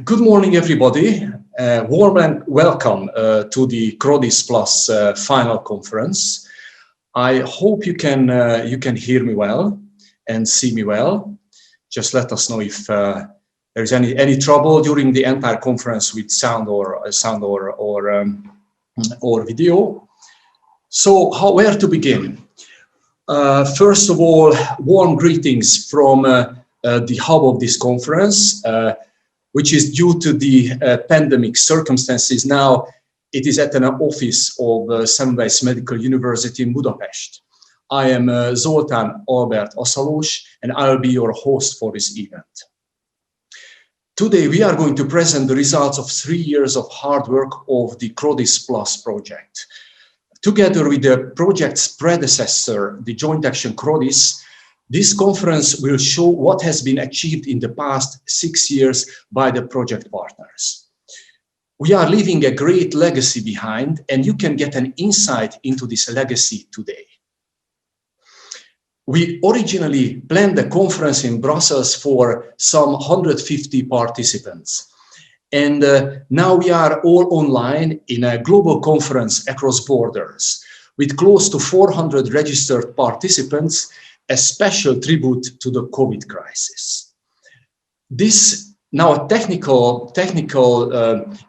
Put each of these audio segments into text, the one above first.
Good morning, everybody. Warm and welcome to the CHRODIS Plus final conference. I hope you can hear me well and see me well. Just let us know if there's any trouble during the entire conference with sound or video. So, where to begin? First of all, warm greetings from the hub of this conference. Which is due to the pandemic circumstances. Now it is at an office of Semmelweis Medical University in Budapest. I am Zoltán Albert Aszalos, and I'll be your host for this event. Today we are going to present the results of 3 years of hard work of the CHRODIS Plus project. Together with the project's predecessor, the Joint Action CHRODIS, this conference will show what has been achieved in the past 6 years by the project partners. We are leaving a great legacy behind, and you can get an insight into this legacy today. We originally planned the conference in Brussels for some 150 participants. And now we are all online in a global conference across borders with close to 400 registered participants, a special tribute to the COVID crisis. This now technical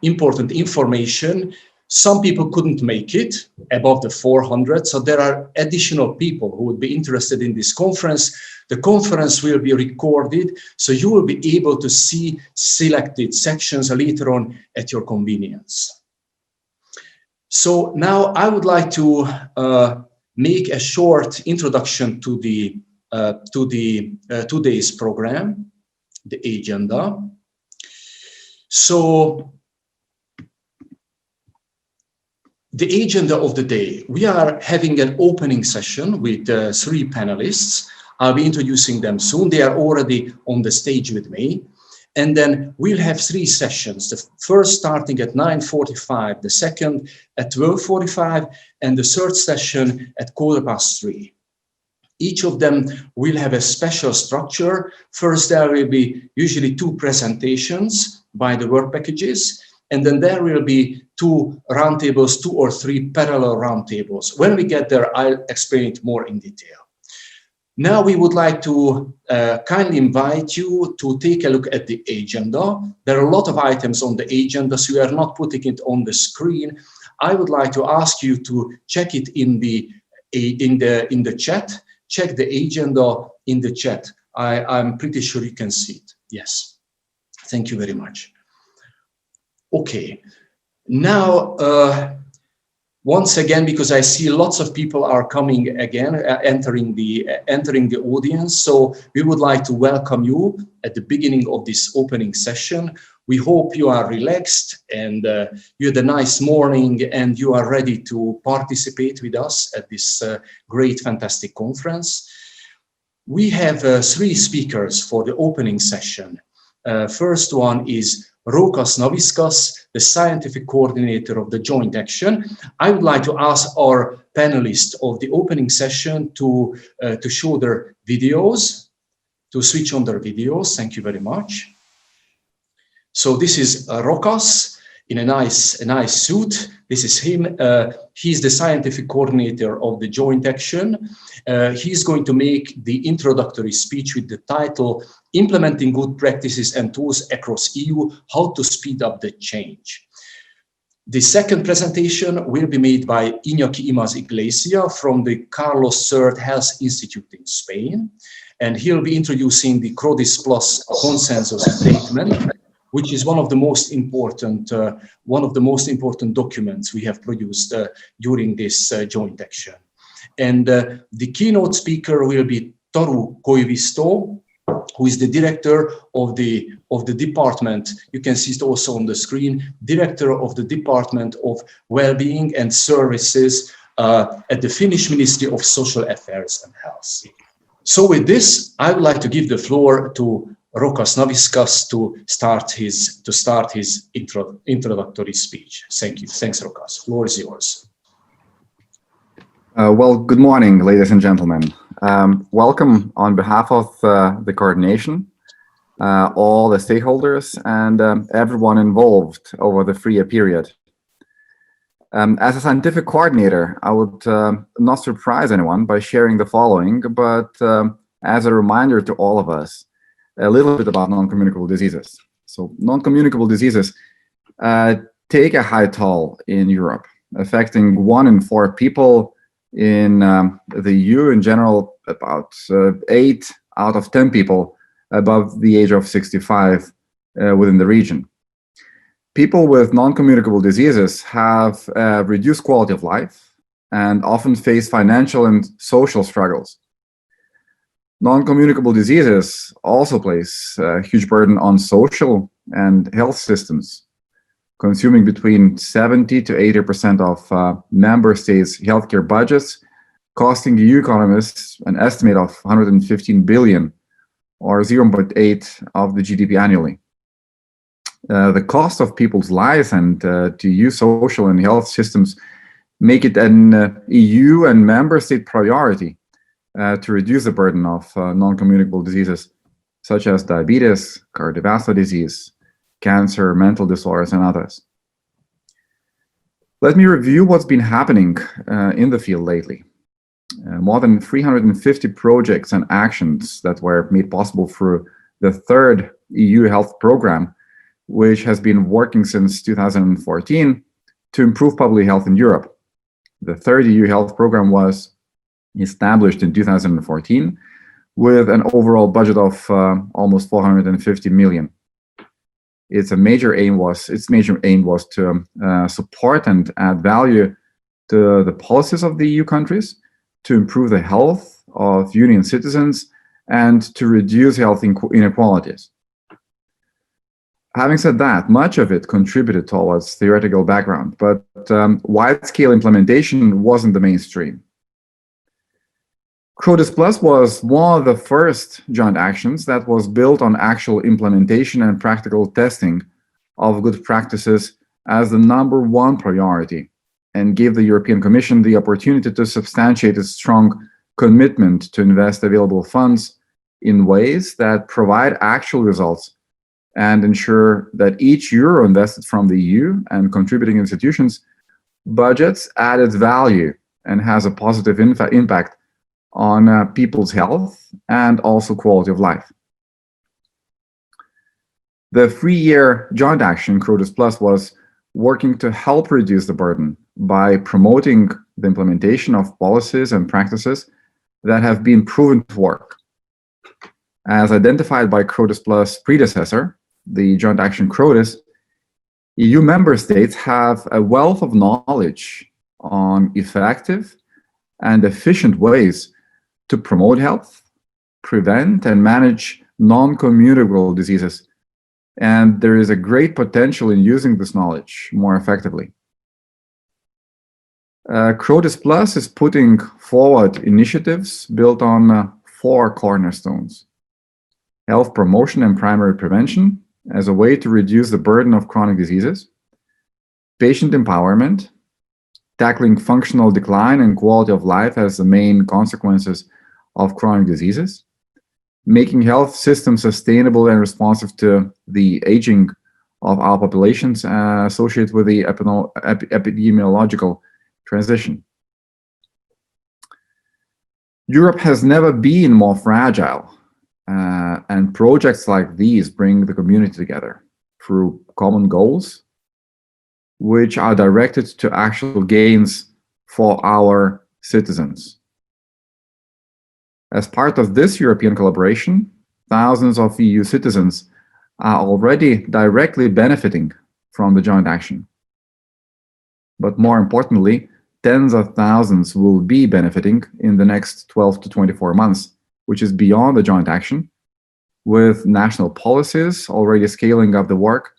important information. Some people couldn't make it above the 400, so there are additional people who would be interested in this conference. The conference will be recorded, so you will be able to see selected sections later on at your convenience. So now I would like to make a short introduction to the today's program, the agenda. So the agenda of the day, we are having an opening session with 3 panelists. I'll be introducing them soon. They are already on the stage with me. And then we'll have 3 sessions, the first starting at 9:45, the second at 12:45, and the third session at 3:15. Each of them will have a special structure. First, there will be usually 2 presentations by the work packages, and then there will be 2 roundtables, 2 or 3 parallel roundtables. When we get there, I'll explain it more in detail. Now we would like to kindly invite you to take a look at the agenda. There are a lot of items on the agenda, so we are not putting it on the screen. I would like to ask you to check it in the chat. Check the agenda in the chat. I'm pretty sure you can see it. Yes. Thank you very much. Okay. Now, once again, because I see lots of people are coming again, entering the audience. So we would like to welcome you at the beginning of this opening session. We hope you are relaxed and you had a nice morning and you are ready to participate with us at this great, fantastic conference. We have 3 speakers for the opening session. First one is Rokas Naviskas, the scientific coordinator of the Joint Action. I would like to ask our panelists of the opening session to show their videos, to switch on their videos. Thank you very much. So this is Rokas in a nice suit. This is him. He's the scientific coordinator of the Joint Action. He's going to make the introductory speech with the title, Implementing Good Practices and Tools Across EU, How to Speed Up the Change. The second presentation will be made by Iñaki Imaz Iglesias from the Carlos III Health Institute in Spain. And he'll be introducing the CHRODIS Plus consensus statement, which is one of the most important documents we have produced during this joint action. And the keynote speaker will be Taru Koivisto, who is the director of the department. You can see it also on the screen, director of the Department of Wellbeing and Services at the Finnish Ministry of Social Affairs and Health. So with this, I would like to give the floor to Rokas Naviskas to start his introductory speech. Thank you. Thanks, Rokas. Floor is yours. Well, good morning, ladies and gentlemen. Welcome on behalf of the coordination. all the stakeholders, and everyone involved over the 3-year period. As a scientific coordinator, I would not surprise anyone by sharing the following, but as a reminder to all of us, a little bit about non-communicable diseases. So non-communicable diseases take a high toll in Europe, affecting 1 in 4 people. In the EU in general, about 8 out of 10 people above the age of 65 within the region. People with non-communicable diseases have reduced quality of life and often face financial and social struggles. Non-communicable diseases also place a huge burden on social and health systems, consuming between 70 to 80% of member states' healthcare budgets, costing EU economists an estimate of 115 billion, or 0.8 of the GDP annually. The cost of people's lives and to EU social and health systems make it an EU and member state priority to reduce the burden of non-communicable diseases such as diabetes, cardiovascular disease, cancer, mental disorders, and others. Let me review what's been happening in the field lately. More than 350 projects and actions that were made possible through the 3rd EU Health Programme, which has been working since 2014 to improve public health in Europe. The 3rd EU Health Programme was established in 2014 with an overall budget of almost 450 million. Its major aim was to support and add value to the policies of the EU countries, to improve the health of Union citizens, and to reduce health inequalities. Having said that, much of it contributed towards theoretical background, but wide-scale implementation wasn't the mainstream. CHRODIS Plus was one of the first joint actions that was built on actual implementation and practical testing of good practices as the #1 priority, and gave the European Commission the opportunity to substantiate its strong commitment to invest available funds in ways that provide actual results and ensure that each euro invested from the EU and contributing institutions' budgets added value and has a positive impact on people's health and also quality of life. The 3-year joint action, CHRODIS Plus, was working to help reduce the burden by promoting the implementation of policies and practices that have been proven to work. As identified by CHRODIS Plus' predecessor, the joint action CHRODIS, EU member states have a wealth of knowledge on effective and efficient ways to promote health, prevent and manage non-communicable diseases, and there is a great potential in using this knowledge more effectively. CHRODIS Plus is putting forward initiatives built on 4 cornerstones: health promotion and primary prevention as a way to reduce the burden of chronic diseases, patient empowerment, tackling functional decline and quality of life as the main consequences of chronic diseases, making health systems sustainable and responsive to the aging of our populations associated with the epidemiological transition. Europe has never been more fragile, and projects like these bring the community together through common goals, which are directed to actual gains for our citizens. As part of this European collaboration, thousands of EU citizens are already directly benefiting from the joint action. But more importantly, tens of thousands will be benefiting in the next 12 to 24 months, which is beyond the joint action, with national policies already scaling up the work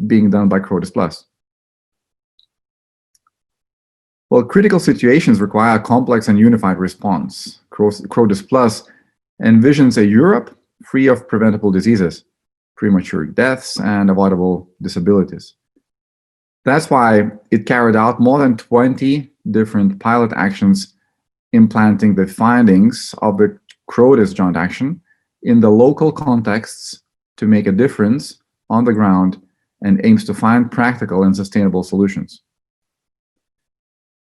being done by CHRODIS Plus. Well, critical situations require a complex and unified response. CHRODIS Plus envisions a Europe free of preventable diseases, premature deaths, and avoidable disabilities. That's why it carried out more than 20 different pilot actions implanting the findings of the CHRODIS joint action in the local contexts to make a difference on the ground and aims to find practical and sustainable solutions.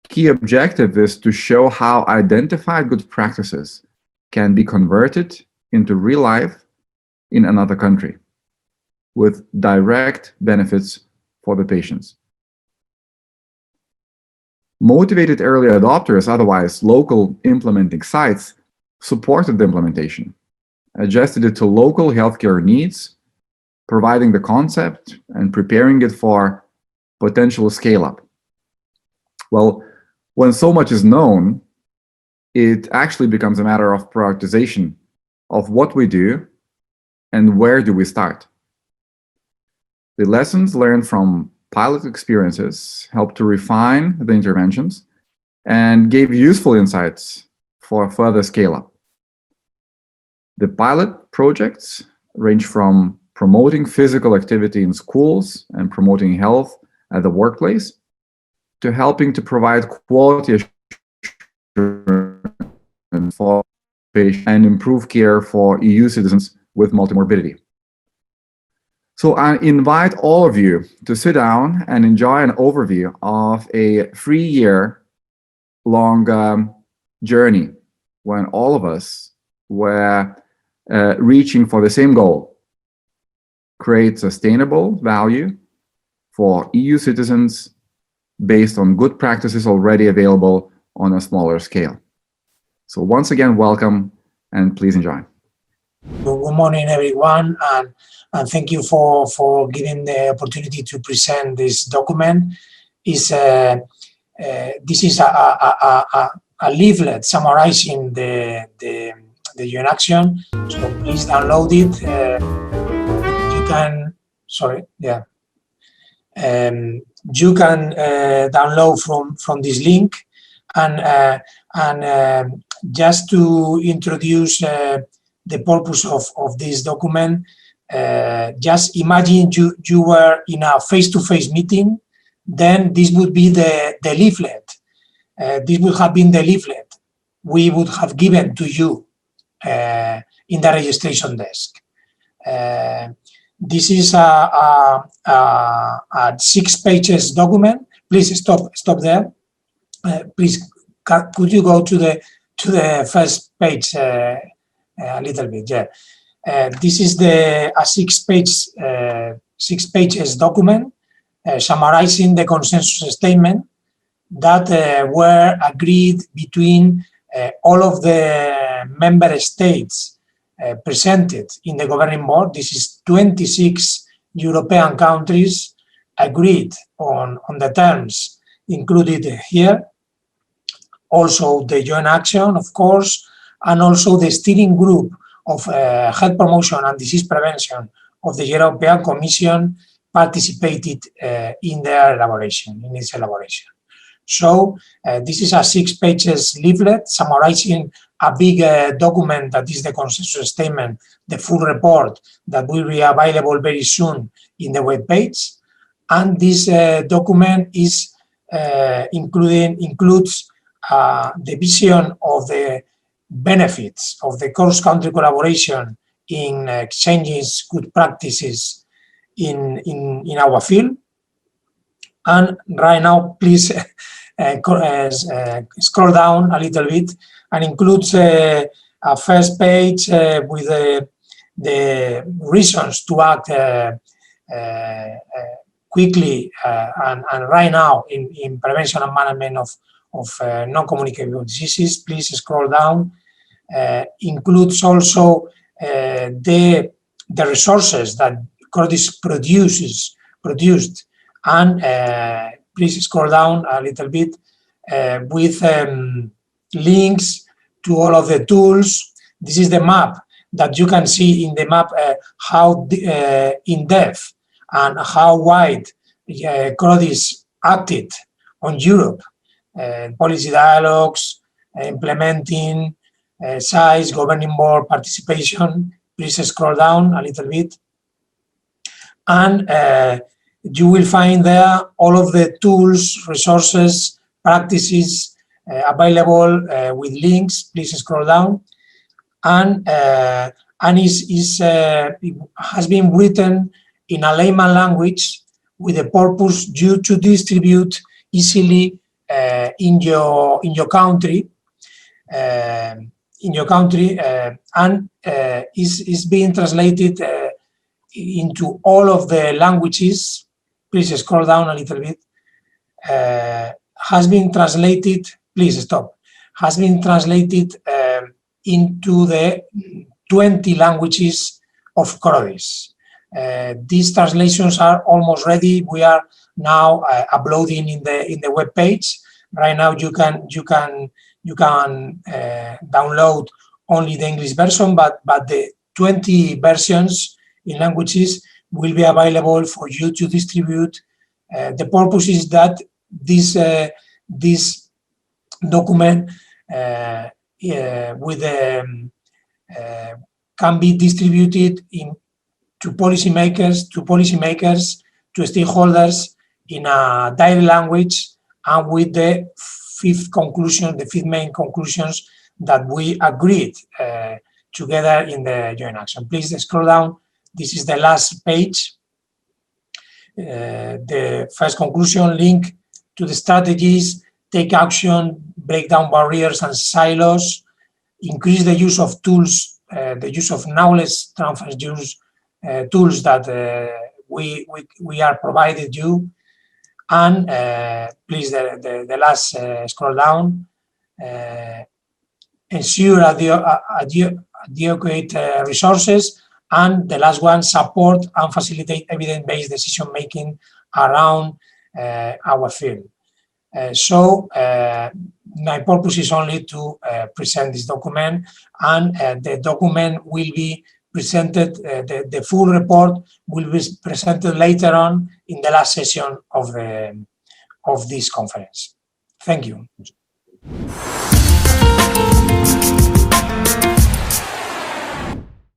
Key objective is to show how identified good practices can be converted into real life in another country with direct benefits for the patients. Motivated early adopters, otherwise local implementing sites, supported the implementation, adjusted it to local healthcare needs, providing the concept and preparing it for potential scale-up. Well, when so much is known, it actually becomes a matter of prioritization of what we do and where do we start. The lessons learned from pilot experiences helped to refine the interventions and gave useful insights for further scale-up. The pilot projects range from promoting physical activity in schools and promoting health at the workplace to helping to provide quality assurance for patients and improve care for EU citizens with multimorbidity. So I invite all of you to sit down and enjoy an overview of a 3-year-long journey when all of us were reaching for the same goal: create sustainable value for EU citizens based on good practices already available on a smaller scale. So once again, welcome, and please enjoy. Good morning, everyone, and thank you for giving the opportunity to present this document. This is a leaflet summarizing the UN action. So please download it. You can, you can download from this link, and just to introduce the purpose of this document, just imagine you were in a face-to-face meeting, then this would be the leaflet. This would have been the leaflet we would have given to you in the registration desk. This is a 6 pages document. Please stop there. Please, could you go to the first page a little bit? Yeah. This is a 6 pages document summarizing the consensus statement that were agreed between all of the member states presented in the governing board. This is 26 European countries agreed on the terms included here. Also the joint action, of course, and also the steering group of health promotion and disease prevention of the European Commission participated in their elaboration, in its elaboration. So this is a 6 pages leaflet summarizing a big document that is the consensus statement, the full report that will be available very soon in the web page. And this document is includes the vision of the benefits of the cross-country collaboration in exchanging good practices in our field. And right now, please scroll down a little bit, and includes a first page with the reasons to act quickly and right now in prevention and management of non-communicable diseases. Please scroll down. Includes also the resources that CHRODIS produced, and please scroll down a little bit with links to all of the tools. This is the map that you can see in the map how in depth and how wide CHRODIS acted on Europe, policy dialogues, implementing, size, governing board participation. Please scroll down a little bit. And you will find there all of the tools, resources, practices available with links. Please scroll down. And and it has been written in a layman language with the purpose you to distribute easily in your country, and is being translated into all of the languages. Please scroll down a little bit. Has been translated. Please stop. Has been translated into the 20 languages of CHRODIS. These translations are almost ready. We are now uploading in the web page. Right now, you can download only the English version, but the 20 versions in languages will be available for you to distribute. The purpose is that this document can be distributed to policymakers, to stakeholders in a direct language, and with the fifth main conclusions that we agreed together in the joint action. Please scroll down. This is the last page. The first conclusion: link to the strategies, take action, break down barriers and silos, increase the use of tools, the use of knowledge transfer tools that we are provided you, and please the last scroll down. Ensure adequate resources, and the last one, support and facilitate evidence-based decision-making around our field. My purpose is only to present this document, and the document will be presented, the full report will be presented later on in the last session of this conference. Thank you.